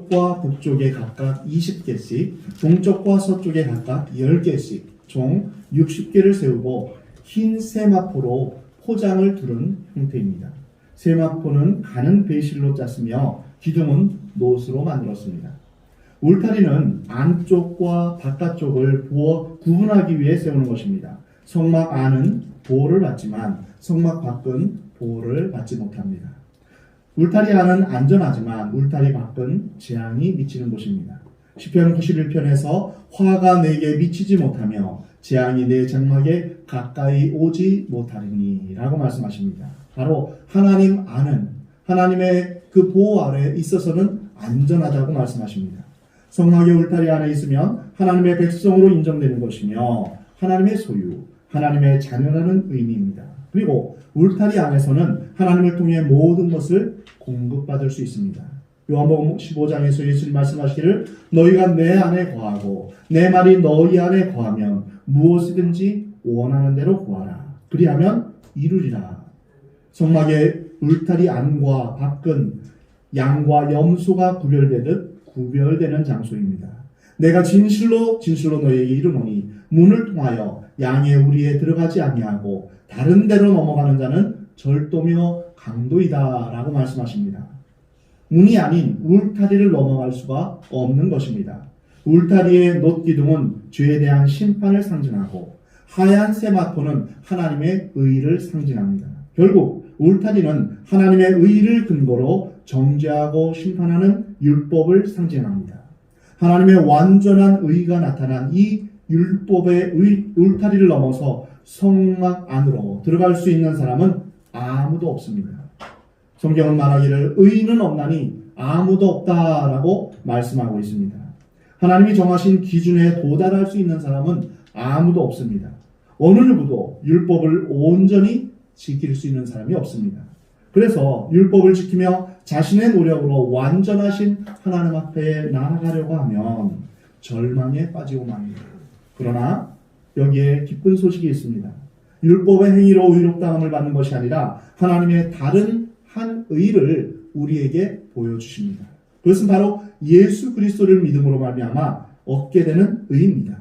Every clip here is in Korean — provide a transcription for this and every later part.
과 북쪽에 각각 20개씩, 동쪽과 서쪽에 각각 10개씩, 총 60개를 세우고 흰 세마포로 포장을 두른 형태입니다. 세마포는 가는 배실로 짰으며 기둥은 노스로 만들었습니다. 울타리는 안쪽과 바깥쪽을 구분하기 위해 세우는 것입니다. 성막 안은 보호를 받지만 성막 밖은 보호를 받지 못합니다. 울타리 안은 안전하지만 울타리 밖은 재앙이 미치는 곳입니다. 시편 91편에서 화가 내게 미치지 못하며 재앙이 내 장막에 가까이 오지 못하리니 라고 말씀하십니다. 바로 하나님 안은 하나님의 그 보호 아래 있어서는 안전하다고 말씀하십니다. 성막의 울타리 안에 있으면 하나님의 백성으로 인정되는 것이며 하나님의 소유, 하나님의 자녀라는 의미입니다. 그리고 울타리 안에서는 하나님을 통해 모든 것을 공급받을 수 있습니다. 요한복음 15장에서 예수님 말씀하시기를 너희가 내 안에 거하고 내 말이 너희 안에 거하면 무엇이든지 원하는 대로 구하라. 그리하면 이루리라. 성막의 울타리 안과 밖은 양과 염소가 구별되듯 구별되는 장소입니다. 내가 진실로 너희에게 이르노니 문을 통하여 양의 우리에 들어가지 아니하고 다른 데로 넘어가는 자는 절도며 강도이다 라고 말씀하십니다. 문이 아닌 울타리를 넘어갈 수가 없는 것입니다. 울타리의 놋기둥은 죄에 대한 심판을 상징하고 하얀 세마포는 하나님의 의를 상징합니다. 결국 울타리는 하나님의 의를 근거로 정죄하고 심판하는 율법을 상징합니다. 하나님의 완전한 의가 나타난 이 율법의 울타리를 넘어서 성막 안으로 들어갈 수 있는 사람은 아무도 없습니다. 성경은 말하기를 의인은 없나니 아무도 없다라고 말씀하고 있습니다. 하나님이 정하신 기준에 도달할 수 있는 사람은 아무도 없습니다. 어느 누구도 율법을 온전히 지킬 수 있는 사람이 없습니다. 그래서 율법을 지키며 자신의 노력으로 완전하신 하나님 앞에 나아가려고 하면 절망에 빠지고 맙니다. 그러나 여기에 기쁜 소식이 있습니다. 율법의 행위로 의롭다함을 받는 것이 아니라 하나님의 다른 한 의를 우리에게 보여주십니다. 그것은 바로 예수 그리스도를 믿음으로 말미암아 얻게 되는 의입니다.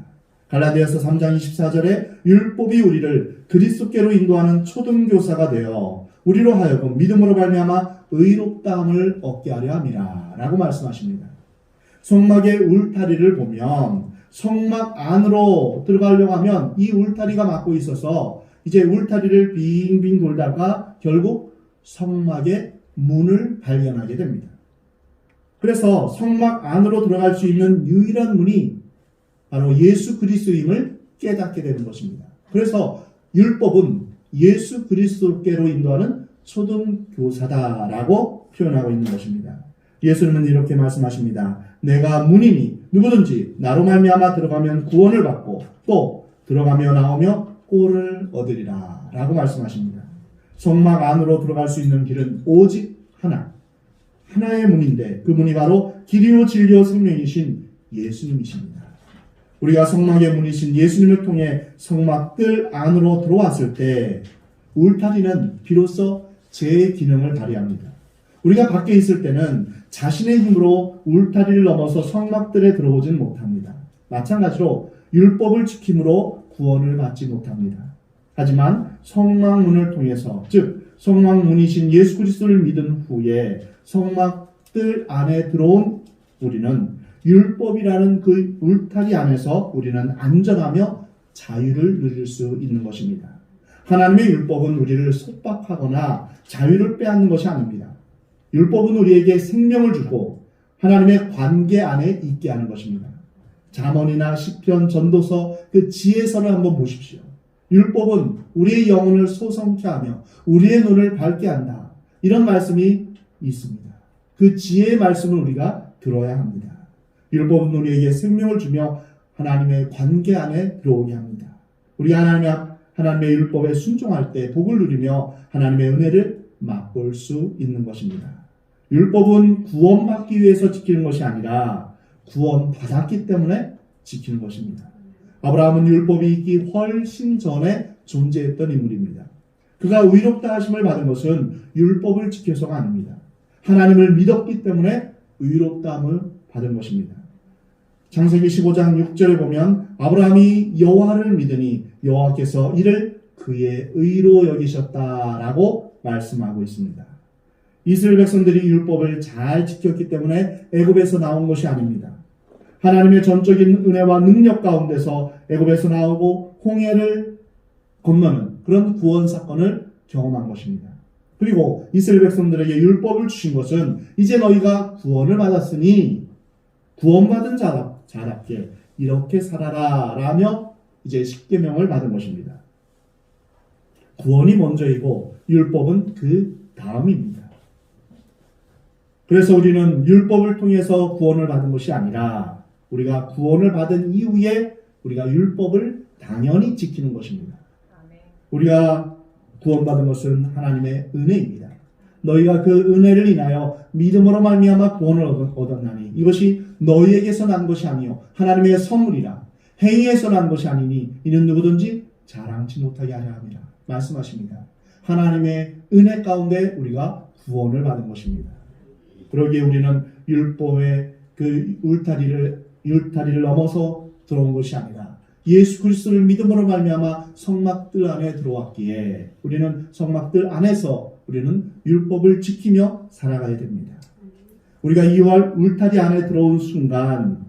갈라디아서 3장 24절에 율법이 우리를 그리스도께로 인도하는 초등교사가 되어 우리로 하여금 믿음으로 말미암아 의롭다함을 얻게 하려 함이라 라고 말씀하십니다. 성막의 울타리를 보면 성막 안으로 들어가려고 하면 이 울타리가 막고 있어서 이제 울타리를 빙빙 돌다가 결국 성막의 문을 발견하게 됩니다. 그래서 성막 안으로 들어갈 수 있는 유일한 문이 바로 예수 그리스도임을 깨닫게 되는 것입니다. 그래서 율법은 예수 그리스도께로 인도하는 초등교사다라고 표현하고 있는 것입니다. 예수님은 이렇게 말씀하십니다. 내가 문이니 누구든지 나로 말미암아 들어가면 구원을 받고 또 들어가며 나오며 꼴을 얻으리라 라고 말씀하십니다. 성막 안으로 들어갈 수 있는 길은 오직 하나의 문인데 그 문이 바로 길이요 진리요 생명이신 예수님이십니다. 우리가 성막의 문이신 예수님을 통해 성막들 안으로 들어왔을 때 울타리는 비로소 제 기능을 발휘합니다. 우리가 밖에 있을 때는 자신의 힘으로 울타리를 넘어서 성막들에 들어오지는 못합니다. 마찬가지로 율법을 지킴으로 구원을 받지 못합니다. 하지만 성막문을 통해서 즉 성막문이신 예수 그리스도를 믿은 후에 성막들 안에 들어온 우리는 율법이라는 그 울타리 안에서 우리는 안전하며 자유를 누릴 수 있는 것입니다. 하나님의 율법은 우리를 속박하거나 자유를 빼앗는 것이 아닙니다. 율법은 우리에게 생명을 주고 하나님의 관계 안에 있게 하는 것입니다. 잠언이나 시편, 전도서 그 지혜서를 한번 보십시오. 율법은 우리의 영혼을 소성케 하며 우리의 눈을 밝게 한다. 이런 말씀이 있습니다. 그 지혜의 말씀을 우리가 들어야 합니다. 율법은 우리에게 생명을 주며 하나님의 관계 안에 들어오게 합니다. 우리가 하나님의 율법에 순종할 때 복을 누리며 하나님의 은혜를 맛볼 수 있는 것입니다. 율법은 구원받기 위해서 지키는 것이 아니라 구원받았기 때문에 지키는 것입니다. 아브라함은 율법이 있기 훨씬 전에 존재했던 인물입니다. 그가 의롭다 하심을 받은 것은 율법을 지켜서가 아닙니다. 하나님을 믿었기 때문에 의롭다함을 받은 것입니다. 창세기 15장 6절에 보면 아브라함이 여호와를 믿으니 여호와께서 이를 그의 의로 여기셨다라고 말씀하고 있습니다. 이스라엘 백성들이 율법을 잘 지켰기 때문에 애굽에서 나온 것이 아닙니다. 하나님의 전적인 은혜와 능력 가운데서 애굽에서 나오고 홍해를 건너는 그런 구원 사건을 경험한 것입니다. 그리고 이스라엘 백성들에게 율법을 주신 것은 이제 너희가 구원을 받았으니 구원받은 자답게 이렇게 살아라 라며 이제 십계명을 받은 것입니다. 구원이 먼저이고 율법은 그 다음입니다. 그래서 우리는 율법을 통해서 구원을 받은 것이 아니라 우리가 구원을 받은 이후에 우리가 율법을 당연히 지키는 것입니다. 우리가 구원받은 것은 하나님의 은혜입니다. 너희가 그 은혜를 인하여 믿음으로 말미암아 구원을 얻었나니 이것이 너희에게서 난 것이 아니요 하나님의 선물이라. 행위에서 난 것이 아니니 이는 누구든지 자랑치 못하게 하려 함이라 말씀하십니다. 하나님의 은혜 가운데 우리가 구원을 받은 것입니다. 그러기에 우리는 율법의 그 울타리를 넘어서 들어온 것이 아니라 예수 그리스도를 믿음으로 말미암아 성막들 안에 들어왔기에 우리는 성막들 안에서 우리는 율법을 지키며 살아가야 됩니다. 우리가 이 울타리 안에 들어온 순간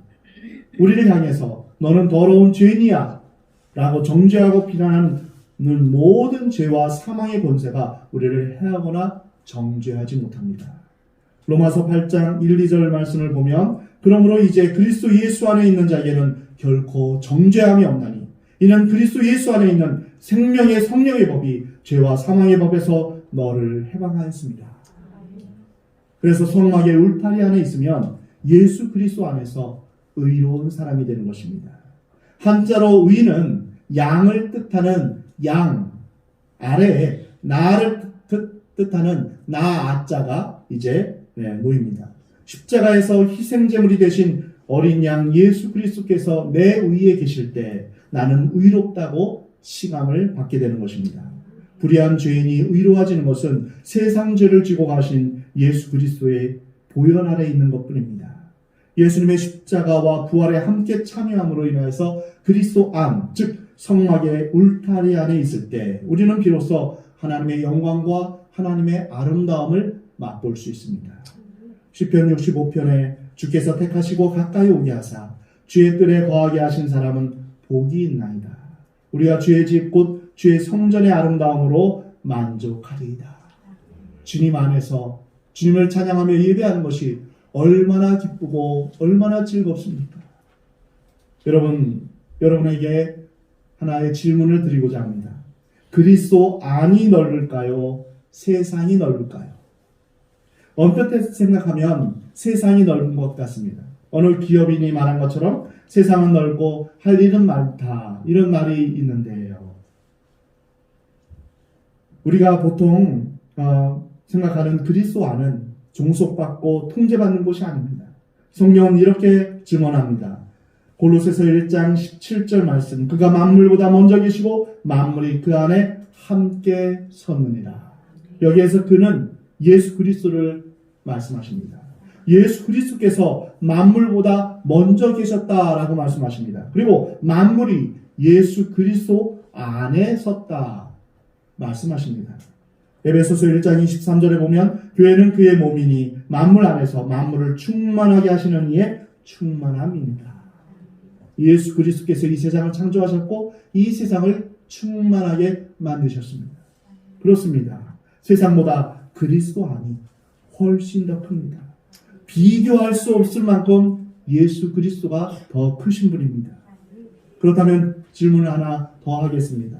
우리를 향해서 너는 더러운 죄인이야 라고 정죄하고 비난하는 모든 죄와 사망의 권세가 우리를 해하거나 정죄하지 못합니다. 로마서 8장 1, 2절 말씀을 보면 그러므로 이제 그리스도 예수 안에 있는 자에게는 결코 정죄함이 없나니 이는 그리스도 예수 안에 있는 생명의 성령의 법이 죄와 사망의 법에서 너를 해방하였습니다. 그래서 성막의 울타리 안에 있으면 예수 그리스도 안에서 의로운 사람이 되는 것입니다. 한자로 의는 양을 뜻하는 양 아래에 나를 뜻하는 나 아자가 이제 놓입니다. 십자가에서 희생제물이 되신 어린 양 예수 그리스도께서 내 위에 계실 때 나는 의롭다고 칭함을 받게 되는 것입니다. 불의한 죄인이 의로워지는 것은 세상 죄를 지고 가신 예수 그리스도의 보혈 아래 있는 것뿐입니다. 예수님의 십자가와 부활에 함께 참여함으로 인하여서 그리스도 안, 즉 성막의 울타리 안에 있을 때 우리는 비로소 하나님의 영광과 하나님의 아름다움을 맛볼 수 있습니다. 시편 65편에 주께서 택하시고 가까이 오게 하사 주의 뜰에 거하게 하신 사람은 복이 있나이다. 우리가 주의 집 곧 주의 성전의 아름다움으로 만족하리이다. 주님 안에서 주님을 찬양하며 예배하는 것이 얼마나 기쁘고 얼마나 즐겁습니까? 여러분에게 하나의 질문을 드리고자 합니다. 그리스도 안이 넓을까요? 세상이 넓을까요? 언뜻 생각하면 세상이 넓은 것 같습니다. 어느 기업인이 말한 것처럼 세상은 넓고 할 일은 많다. 이런 말이 있는데요. 우리가 보통 생각하는 그리스도 안은 종속받고 통제받는 곳이 아닙니다. 성경은 이렇게 증언합니다. 골로새서 1장 17절 말씀. 그가 만물보다 먼저 계시고 만물이 그 안에 함께 섰느니라. 여기에서 그는 예수 그리스도를 말씀하십니다. 예수 그리스도께서 만물보다 먼저 계셨다라고 말씀하십니다. 그리고 만물이 예수 그리스도 안에 섰다 말씀하십니다. 에베소서 1장 23절에 보면 교회는 그의 몸이니 만물 안에서 만물을 충만하게 하시는 이의 충만함입니다. 예수 그리스도께서 이 세상을 창조하셨고 이 세상을 충만하게 만드셨습니다. 그렇습니다. 세상보다 그리스도 안이 훨씬 더 큽니다. 비교할 수 없을 만큼 예수 그리스도가 더 크신 분입니다. 그렇다면 질문을 하나 더 하겠습니다.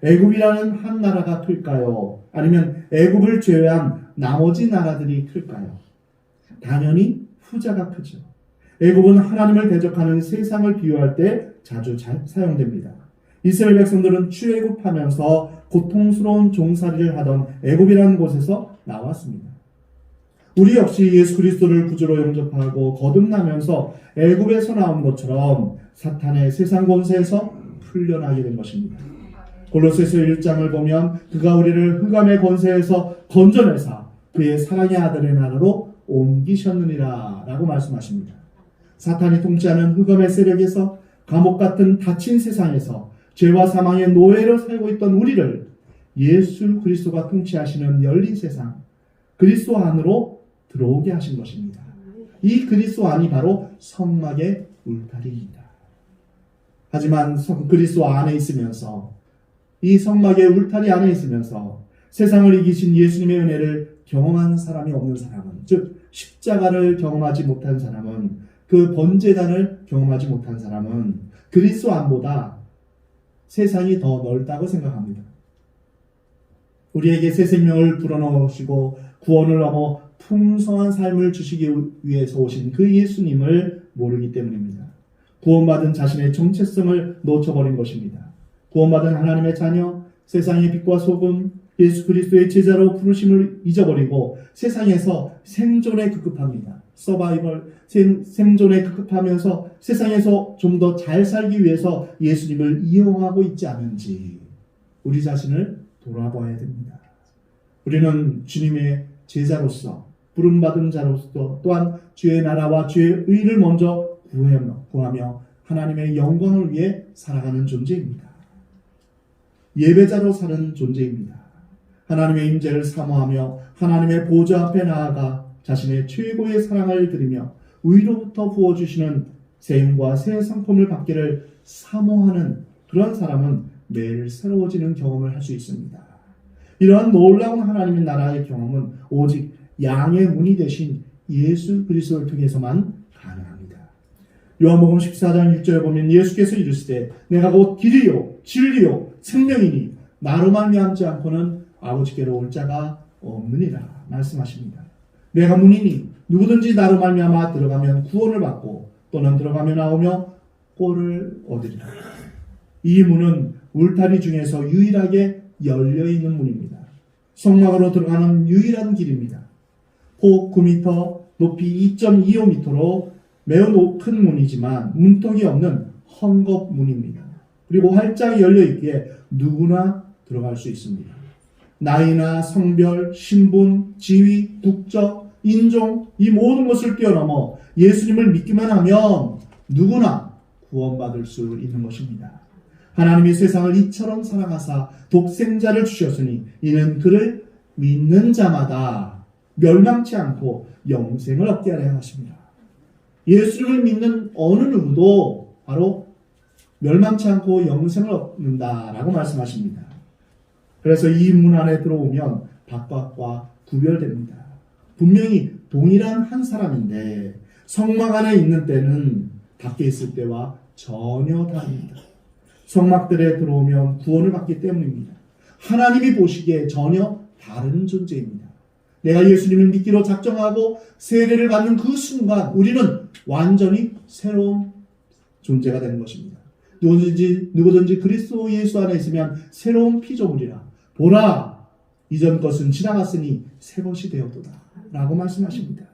애굽이라는 한 나라가 클까요? 아니면 애굽을 제외한 나머지 나라들이 클까요? 당연히 후자가 크죠. 애굽은 하나님을 대적하는 세상을 비유할 때 자주 사용됩니다. 이스라엘 백성들은 출애굽하면서 고통스러운 종살이를 하던 애굽이라는 곳에서 나왔습니다. 우리 역시 예수 그리스도를 구주로 영접하고 거듭나면서 애굽에서 나온 것처럼 사탄의 세상 권세에서 풀려나게 된 것입니다. 골로새서 1장을 보면 그가 우리를 흑암의 권세에서 건져내사 그의 사랑의 아들의 나라로 옮기셨느니라 라고 말씀하십니다. 사탄이 통치하는 흑암의 세력에서 감옥 같은 닫힌 세상에서 죄와 사망의 노예로 살고 있던 우리를 예수 그리스도가 통치하시는 열린 세상, 그리스도 안으로 들어오게 하신 것입니다. 이 그리스도 안이 바로 성막의 울타리입니다. 하지만 그리스도 안에 있으면서, 이 성막의 울타리 안에 있으면서 세상을 이기신 예수님의 은혜를 경험한 사람이 없는 사람은, 즉 십자가를 경험하지 못한 사람은, 그 번제단을 경험하지 못한 사람은 그리스도 안보다 세상이 더 넓다고 생각합니다. 우리에게 새 생명을 불어넣으시고 구원을 넘어 풍성한 삶을 주시기 위해서 오신 그 예수님을 모르기 때문입니다. 구원받은 자신의 정체성을 놓쳐버린 것입니다. 구원받은 하나님의 자녀, 세상의 빛과 소금, 예수 그리스도의 제자로 부르심을 잊어버리고 세상에서 생존에 급급합니다. 서바이벌, 생존에 급급하면서 세상에서 좀 더 잘 살기 위해서 예수님을 이용하고 있지 않은지 우리 자신을 돌아봐야 됩니다. 우리는 주님의 제자로서, 부름받은 자로서, 또한 주의 나라와 주의 의를 먼저 구하며 하나님의 영광을 위해 살아가는 존재입니다. 예배자로 사는 존재입니다. 하나님의 임재를 사모하며 하나님의 보좌 앞에 나아가 자신의 최고의 사랑을 드리며 위로부터 부어주시는 새 힘과 새 상품을 받기를 사모하는 그런 사람은 매일 새로워지는 경험을 할 수 있습니다. 이러한 놀라운 하나님의 나라의 경험은 오직 양의 문이 되신 예수 그리스도를 통해서만 가능합니다. 요한복음 14장 6절에 보면 예수께서 이르시되 내가 곧 길이요 진리요 생명이니 나로 말미암지 않고는 아버지께로 올 자가 없느니라 말씀하십니다. 내가 문이니 누구든지 나로 말미암아 들어가면 구원을 받고 또는 들어가며 나오며 꼴을 얻으리라. 이 문은 울타리 중에서 유일하게 열려있는 문입니다. 성막으로 들어가는 유일한 길입니다. 폭 9m, 높이 2.25m로 매우 큰 문이지만 문턱이 없는 헝겊문입니다. 그리고 활짝 열려있기에 누구나 들어갈 수 있습니다. 나이나 성별, 신분, 지위, 국적, 인종 이 모든 것을 뛰어넘어 예수님을 믿기만 하면 누구나 구원받을 수 있는 것입니다. 하나님이 세상을 이처럼 사랑하사 독생자를 주셨으니 이는 그를 믿는 자마다 멸망치 않고 영생을 얻게 하려 하십니다. 예수를 믿는 어느 누구도 바로 멸망치 않고 영생을 얻는다라고 말씀하십니다. 그래서 이 문 안에 들어오면 바깥과 구별됩니다. 분명히 동일한 한 사람인데 성막 안에 있는 때는 밖에 있을 때와 전혀 다릅니다. 성막들에 들어오면 구원을 받기 때문입니다. 하나님이 보시기에 전혀 다른 존재입니다. 내가 예수님을 믿기로 작정하고 세례를 받는 그 순간 우리는 완전히 새로운 존재가 되는 것입니다. 누구든지 그리스도 예수 안에 있으면 새로운 피조물이라. 보라, 이전 것은 지나갔으니 새 것이 되었도다 라고 말씀하십니다.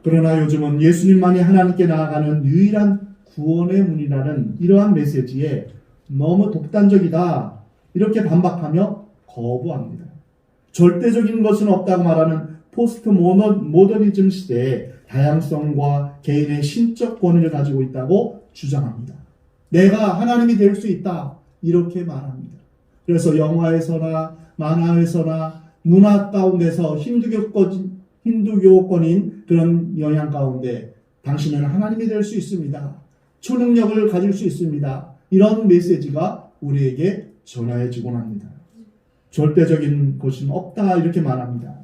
그러나 요즘은 예수님만이 하나님께 나아가는 유일한 구원의 문이라는 이러한 메시지에 너무 독단적이다 이렇게 반박하며 거부합니다. 절대적인 것은 없다고 말하는 포스트 모더니즘 시대에 다양성과 개인의 신적 권위를 가지고 있다고 주장합니다. 내가 하나님이 될 수 있다 이렇게 말합니다. 그래서 영화에서나 만화에서나 문화 가운데서 힌두교권인 그런 영향 가운데 당신은 하나님이 될 수 있습니다. 초능력을 가질 수 있습니다. 이런 메시지가 우리에게 전하여지곤 합니다. 절대적인 것은 없다 이렇게 말합니다.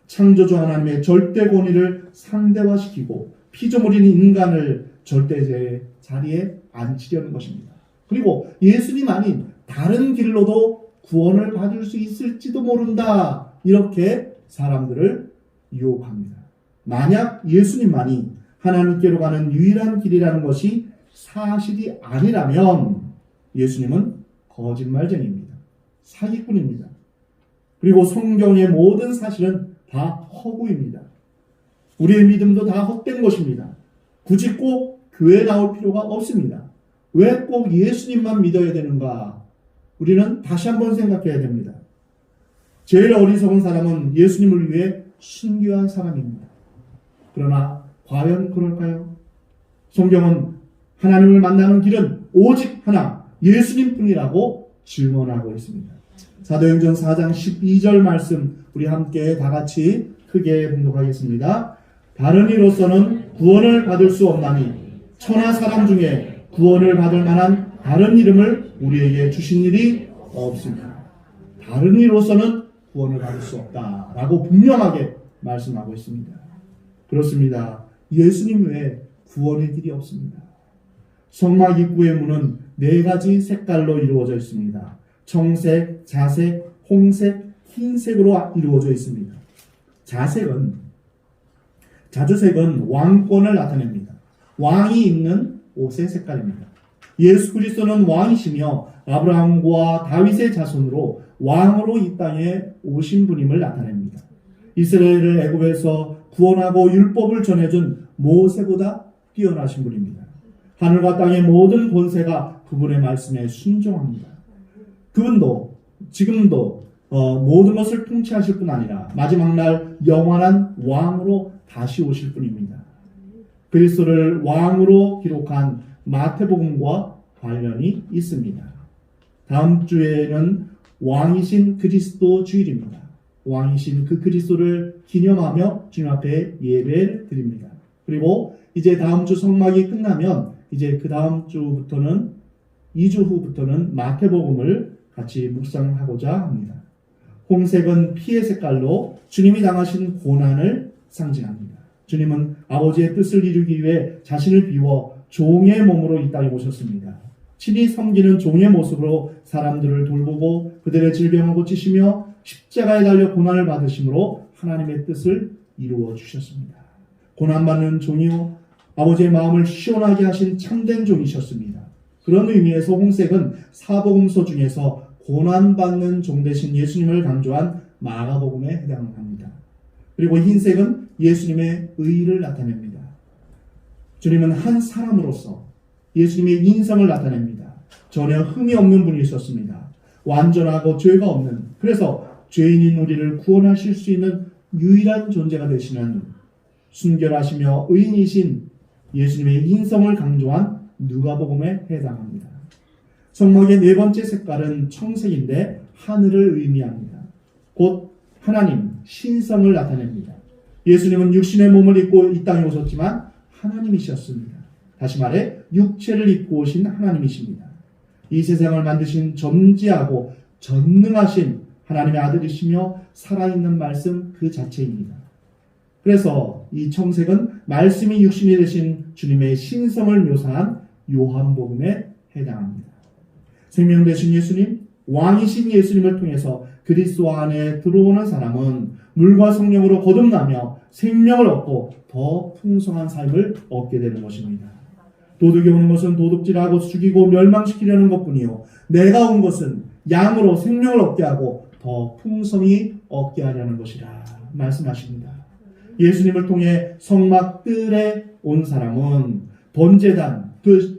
창조주 하나님의 절대 권위를 상대화시키고 피조물인 인간을 절대제의 자리에 앉히려는 것입니다. 그리고 예수님 아닌 다른 길로도 구원을 받을 수 있을지도 모른다 이렇게 사람들을 유혹합니다. 만약 예수님만이 하나님께로 가는 유일한 길이라는 것이 사실이 아니라면 예수님은 거짓말쟁이입니다. 사기꾼입니다. 그리고 성경의 모든 사실은 다 허구입니다. 우리의 믿음도 다 헛된 것입니다. 굳이 꼭 교회에 나올 필요가 없습니다. 왜 꼭 예수님만 믿어야 되는가? 우리는 다시 한번 생각해야 됩니다. 제일 어리석은 사람은 예수님을 위해 순교한 사람입니다. 그러나 과연 그럴까요? 성경은 하나님을 만나는 길은 오직 하나, 예수님뿐이라고 증언하고 있습니다. 사도행전 4장 12절 말씀 우리 함께 다 같이 크게 봉독하겠습니다. 다른 이로서는 구원을 받을 수 없나니 천하 사람 중에 구원을 받을 만한 다른 이름을 우리에게 주신 일이 없습니다. 다른 이로서는 구원을 받을 수 없다라고 분명하게 말씀하고 있습니다. 그렇습니다. 예수님 외에 구원의 길이 없습니다. 성막 입구의 문은 4가지 색깔로 이루어져 있습니다. 청색, 자색, 홍색, 흰색으로 이루어져 있습니다. 자주색은 왕권을 나타냅니다. 왕이 입는 옷의 색깔입니다. 예수 그리스도는 왕이시며 아브라함과 다윗의 자손으로 왕으로 이 땅에 오신 분임을 나타냅니다. 이스라엘을 애굽에서 구원하고 율법을 전해준 모세보다 뛰어나신 분입니다. 하늘과 땅의 모든 권세가 그분의 말씀에 순종합니다. 그분도 지금도 모든 것을 통치하실 뿐 아니라 마지막 날 영원한 왕으로 다시 오실 분입니다. 그리스도를 왕으로 기록한 마태복음과 관련이 있습니다. 다음 주에는 왕이신 그리스도 주일입니다. 왕이신 그 그리스도를 기념하며 주님 앞에 예배를 드립니다. 그리고 이제 다음 주 성막이 끝나면 이제 그 다음 주부터는 2주 후부터는 마태복음을 같이 묵상하고자 합니다. 홍색은 피의 색깔로 주님이 당하신 고난을 상징합니다. 주님은 아버지의 뜻을 이루기 위해 자신을 비워 종의 몸으로 이 땅에 오셨습니다. 친히 섬기는 종의 모습으로 사람들을 돌보고 그들의 질병을 고치시며 십자가에 달려 고난을 받으심으로 하나님의 뜻을 이루어 주셨습니다. 고난받는 종이요 아버지의 마음을 시원하게 하신 참된 종이셨습니다. 그런 의미에서 홍색은 사복음서 중에서 고난받는 종 되신 예수님을 강조한 마가복음에 해당합니다. 그리고 흰색은 예수님의 의를 나타냅니다. 주님은 한 사람으로서 예수님의 인성을 나타냅니다. 전혀 흠이 없는 분이셨습니다. 완전하고 죄가 없는, 그래서 죄인인 우리를 구원하실 수 있는 유일한 존재가 되시는 순결하시며 의인이신 예수님의 인성을 강조한 누가복음에 해당합니다. 성막의 4번째 색깔은 청색인데 하늘을 의미합니다. 곧 하나님, 신성을 나타냅니다. 예수님은 육신의 몸을 입고 이 땅에 오셨지만 하나님이셨습니다. 다시 말해 육체를 입고 오신 하나님이십니다. 이 세상을 만드신 전지하고 전능하신 하나님의 아들이시며 살아있는 말씀 그 자체입니다. 그래서 이 청색은 말씀이 육신이 되신 주님의 신성을 묘사한 요한복음에 해당합니다. 생명 되신 예수님, 왕이신 예수님을 통해서 그리스도 안에 들어오는 사람은 물과 성령으로 거듭나며 생명을 얻고 더 풍성한 삶을 얻게 되는 것입니다. 도둑이 오는 것은 도둑질하고 죽이고 멸망시키려는 것뿐이요 내가 온 것은 양으로 생명을 얻게 하고 더 풍성히 얻게 하려는 것이라 말씀하십니다. 예수님을 통해 성막 뜰에 온 사람은 번제단,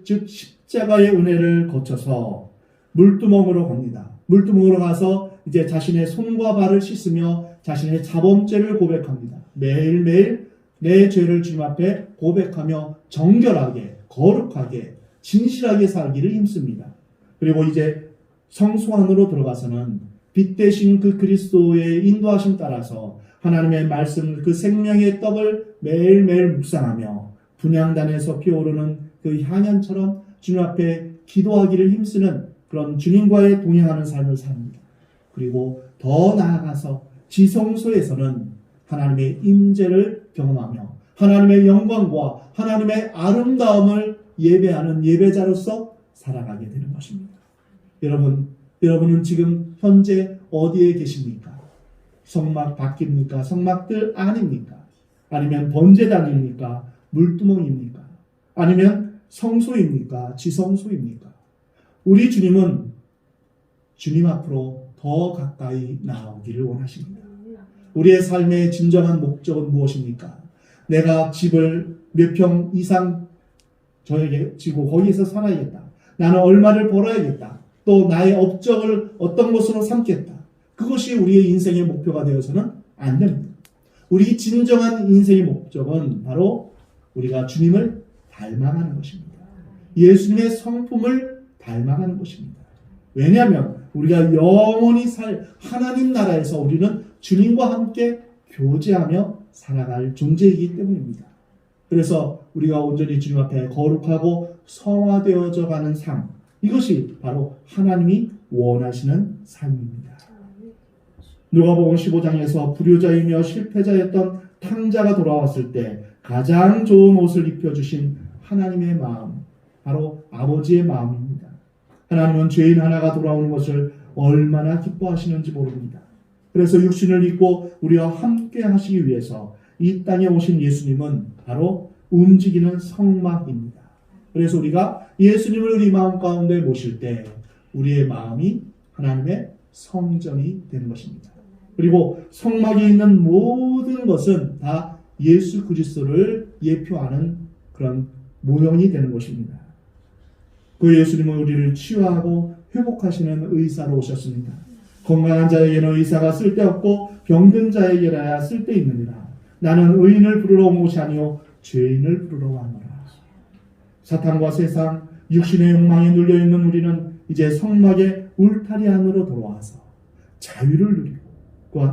즉 십자가의 은혜를 거쳐서 물두멍으로 갑니다. 물두멍으로 가서 이제 자신의 손과 발을 씻으며 자신의 자범죄를 고백합니다. 매일매일 내 죄를 주님 앞에 고백하며 정결하게, 거룩하게, 진실하게 살기를 힘씁니다. 그리고 이제 성소 안으로 들어가서는 빛 대신 그 그리스도의 인도하심 따라서 하나님의 말씀, 그 생명의 떡을 매일매일 묵상하며 분향단에서 피어오르는 그 향연처럼 주님 앞에 기도하기를 힘쓰는 그런 주님과의 동행하는 삶을 삽니다. 그리고 더 나아가서 지성소에서는 하나님의 임재를 경험하며 하나님의 영광과 하나님의 아름다움을 예배하는 예배자로서 살아가게 되는 것입니다. 여러분은 지금 현재 어디에 계십니까? 성막 밖입니까? 성막들 안입니까? 아니면 번제단입니까? 물두멍입니까? 아니면 성소입니까? 지성소입니까? 우리 주님은 주님 앞으로 더 가까이 나오기를 원하십니다. 우리의 삶의 진정한 목적은 무엇입니까? 내가 집을 몇 평 이상 저에게 지고 거기에서 살아야겠다. 나는 얼마를 벌어야겠다. 또 나의 업적을 어떤 것으로 삼겠다. 그것이 우리의 인생의 목표가 되어서는 안 됩니다. 우리 진정한 인생의 목적은 바로 우리가 주님을 닮아가는 것입니다. 예수님의 성품을 닮아가는 것입니다. 왜냐하면 우리가 영원히 살 하나님 나라에서 우리는 주님과 함께 교제하며 살아갈 존재이기 때문입니다. 그래서 우리가 온전히 주님 앞에 거룩하고 성화되어져 가는 삶, 이것이 바로 하나님이 원하시는 삶입니다. 누가복음 15장에서 불효자이며 실패자였던 탕자가 돌아왔을 때 가장 좋은 옷을 입혀주신 하나님의 마음, 바로 아버지의 마음입니다. 하나님은 죄인 하나가 돌아오는 것을 얼마나 기뻐하시는지 모릅니다. 그래서 육신을 입고 우리와 함께 하시기 위해서 이 땅에 오신 예수님은 바로 움직이는 성막입니다. 그래서 우리가 예수님을 우리 마음 가운데 모실 때 우리의 마음이 하나님의 성전이 되는 것입니다. 그리고 성막에 있는 모든 것은 다 예수 그리스도를 예표하는 그런 모형이 되는 것입니다. 그 예수님은 우리를 치유하고 회복하시는 의사로 오셨습니다. 건강한 자에게는 의사가 쓸데없고 병든 자에게라야 쓸데있느니라. 나는 의인을 부르러 온 것이 아니요 죄인을 부르러 왔노라. 사탄과 세상, 육신의 욕망에 눌려있는 우리는 이제 성막의 울타리 안으로 돌아와서 자유를 누리고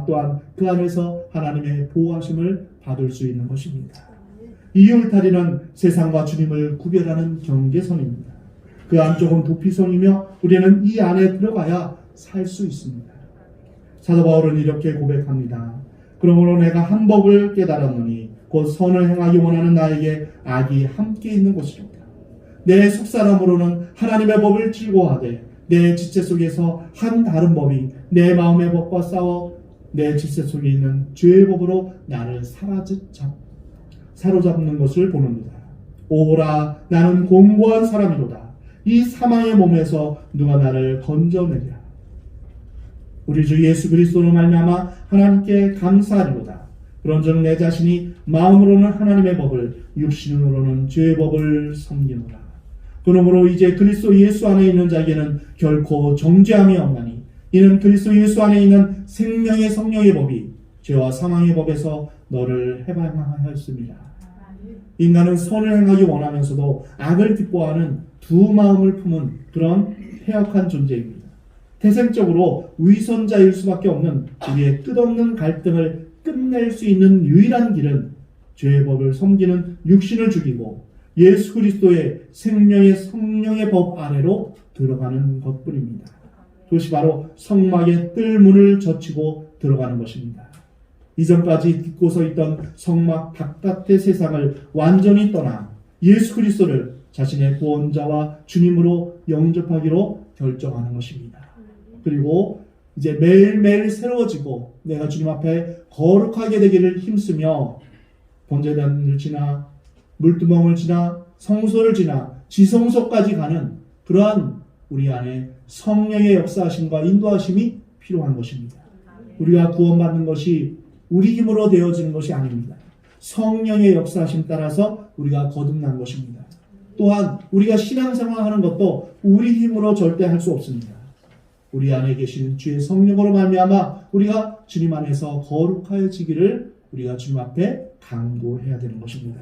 또한 그 안에서 하나님의 보호하심을 받을 수 있는 것입니다. 이 울타리는 세상과 주님을 구별하는 경계선입니다. 그 안쪽은 도피선이며 우리는 이 안에 들어가야 살 수 있습니다. 사도 바울은 이렇게 고백합니다. 그러므로 내가 한 법을 깨달았노니 곧 선을 행하기 원하는 나에게 악이 함께 있는 것이로다. 내 속사람으로는 하나님의 법을 즐거워하되 내 지체 속에서 한 다른 법이 내 마음의 법과 싸워 내 지체 속에 있는 죄의 법으로 나를 사로잡는 것을 보는도다. 오라 나는 공고한 사람이로다. 이 사망의 몸에서 누가 나를 건져내랴. 우리 주 예수 그리스도로 말미암아 하나님께 감사하리로다. 그런즉 내 자신이 마음으로는 하나님의 법을 육신으로는 죄의 법을 섬기노라. 그러므로 이제 그리스도 예수 안에 있는 자에게는 결코 정죄함이 없나니 이는 그리스도 예수 안에 있는 생명의 성령의 법이 죄와 사망의 법에서 너를 해방하였습니다. 인간은 선을 행하기 원하면서도 악을 기뻐하는 두 마음을 품은 그런 패역한 존재입니다. 태생적으로 위선자일 수밖에 없는 우리의 끝없는 갈등을 끝낼 수 있는 유일한 길은 죄의 법을 섬기는 육신을 죽이고 예수 그리스도의 생명의 성령의 법 아래로 들어가는 것뿐입니다. 그것이 바로 성막의 뜰문을 젖히고 들어가는 것입니다. 이전까지 딛고 서 있던 성막 바깥의 세상을 완전히 떠나 예수 그리스도를 자신의 구원자와 주님으로 영접하기로 결정하는 것입니다. 그리고 이제 매일매일 새로워지고 내가 주님 앞에 거룩하게 되기를 힘쓰며 번제단을 지나 물두멍을 지나 성소를 지나 지성소까지 가는 그러한 우리 안에 성령의 역사하심과 인도하심이 필요한 것입니다. 우리가 구원받는 것이 우리 힘으로 되어지는 것이 아닙니다. 성령의 역사하심 따라서 우리가 거듭난 것입니다. 또한 우리가 신앙생활하는 것도 우리 힘으로 절대 할 수 없습니다. 우리 안에 계신 주의 성령으로 말미암아 우리가 주님 안에서 거룩하여지기를 우리가 주님 앞에 간구해야 되는 것입니다.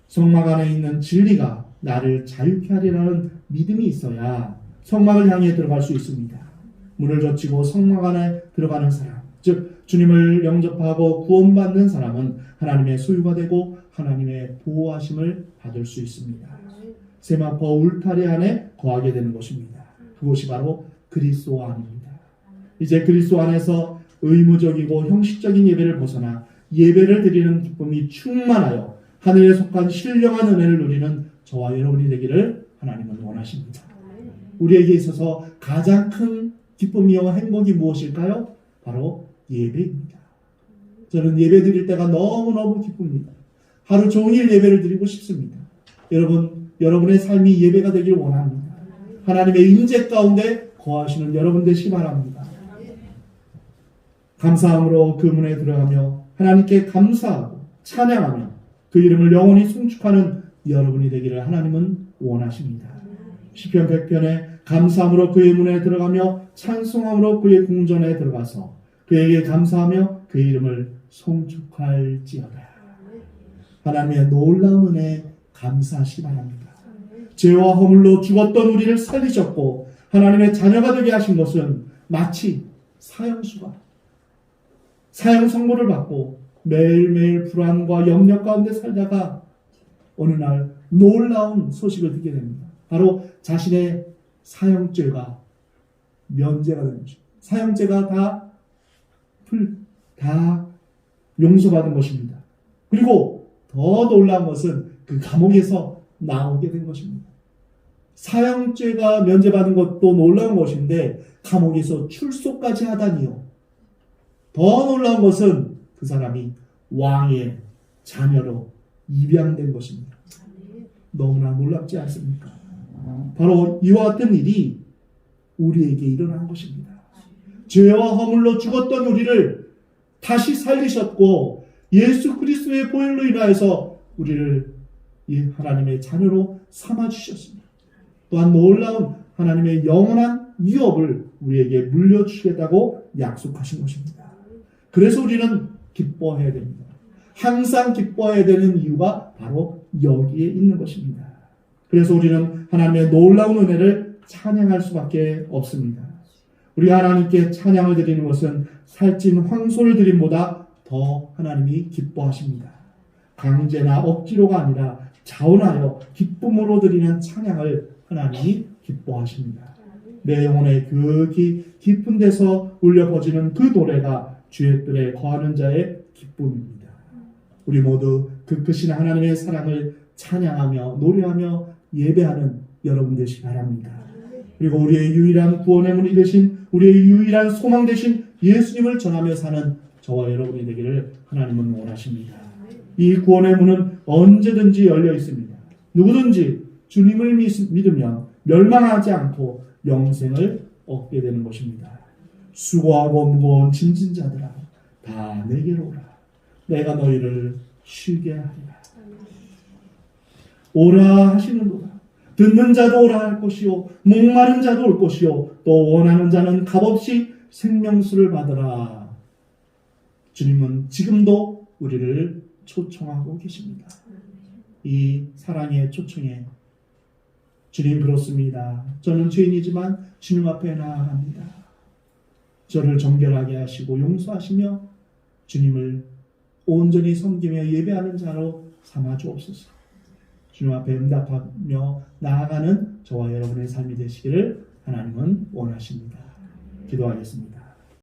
성막 안에 있는 진리가 나를 자유케 하리라는 믿음이 있어야 성막을 향해 들어갈 수 있습니다. 문을 젖히고 성막 안에 들어가는 사람, 즉 주님을 영접하고 구원받는 사람은 하나님의 소유가 되고 하나님의 보호하심을 받을 수 있습니다. 세마포 울타리 안에 거하게 되는 것입니다. 그것이 바로 그리스도 안입니다. 이제 그리스도 안에서 의무적이고 형식적인 예배를 벗어나 예배를 드리는 기쁨이 충만하여 하늘에 속한 신령한 은혜를 누리는 저와 여러분이 되기를 하나님은 원하십니다. 우리에게 있어서 가장 큰 기쁨이요 행복이 무엇일까요? 바로 예배입니다. 저는 예배 드릴 때가 너무너무 기쁩니다. 하루 종일 예배를 드리고 싶습니다. 여러분의 삶이 예배가 되길 원합니다. 하나님의 임재 가운데 거하시는 여러분 되시기 바랍니다. 감사함으로 그 문에 들어가며 하나님께 감사하고 찬양하며 그 이름을 영원히 송축하는 여러분이 되기를 하나님은 원하십니다. 시편 100편에 감사함으로 그의 문에 들어가며 찬송함으로 그의 궁전에 들어가서 그에게 감사하며 그 이름을 송축할지어다. 하나님의 놀라운 은혜 감사하시기 바랍니다. 죄와 허물로 죽었던 우리를 살리셨고 하나님의 자녀가 되게 하신 것은 마치 사형수가 사형 선고를 받고 매일매일 불안과 염려 가운데 살다가 어느 날 놀라운 소식을 듣게 됩니다. 바로 자신의 사형죄가 면제가 되는 것입니다. 사형죄가 다 용서받은 것입니다. 그리고 더 놀라운 것은 그 감옥에서 나오게 된 것입니다. 사형죄가 면제받은 것도 놀라운 것인데 감옥에서 출소까지 하다니요. 더 놀라운 것은 그 사람이 왕의 자녀로 입양된 것입니다. 너무나 놀랍지 않습니까? 바로 이와 같은 일이 우리에게 일어난 것입니다. 죄와 허물로 죽었던 우리를 다시 살리셨고 예수 그리스도의 보혈로 인하여서 우리를 하나님의 자녀로 삼아주셨습니다. 또한 놀라운 하나님의 영원한 유업을 우리에게 물려주시겠다고 약속하신 것입니다. 그래서 우리는 기뻐해야 됩니다. 항상 기뻐해야 되는 이유가 바로 여기에 있는 것입니다. 그래서 우리는 하나님의 놀라운 은혜를 찬양할 수밖에 없습니다. 우리가 하나님께 찬양을 드리는 것은 살찐 황소를 드림보다 더 하나님이 기뻐하십니다. 강제나 억지로가 아니라 자원하여 기쁨으로 드리는 찬양을 하나님이 기뻐하십니다. 내 영혼의 그 깊은 데서 울려 퍼지는 그 노래가 주의 뜰에 거하는 자의 기쁨입니다. 우리 모두 그 크신 하나님의 사랑을 찬양하며 노래하며 예배하는 여러분 되시기 바랍니다. 그리고 우리의 유일한 구원의 문이 되신 우리의 유일한 소망 되신 예수님을 전하며 사는 저와 여러분이 되기를 하나님은 원하십니다. 이 구원의 문은 언제든지 열려 있습니다. 누구든지 주님을 믿으면 멸망하지 않고 영생을 얻게 되는 것입니다. 수고하고 무거운 짐진 자들아 다 내게로 오라. 내가 너희를 쉬게 하리라. 오라 하시는도다. 듣는 자도 오라 할 것이요 목마른 자도 올 것이요 또 원하는 자는 값없이 생명수를 받으라. 주님은 지금도 우리를 초청하고 계십니다. 이 사랑의 초청에 주님 그렇습니다. 저는 죄인이지만 주님 앞에 나아갑니다. 저를 정결하게 하시고 용서하시며 주님을 온전히 섬기며 예배하는 자로 삼아 주옵소서. 주님 앞에 응답하며 나아가는 저와 여러분의 삶이 되시기를 하나님은 원하십니다. 기도하겠습니다.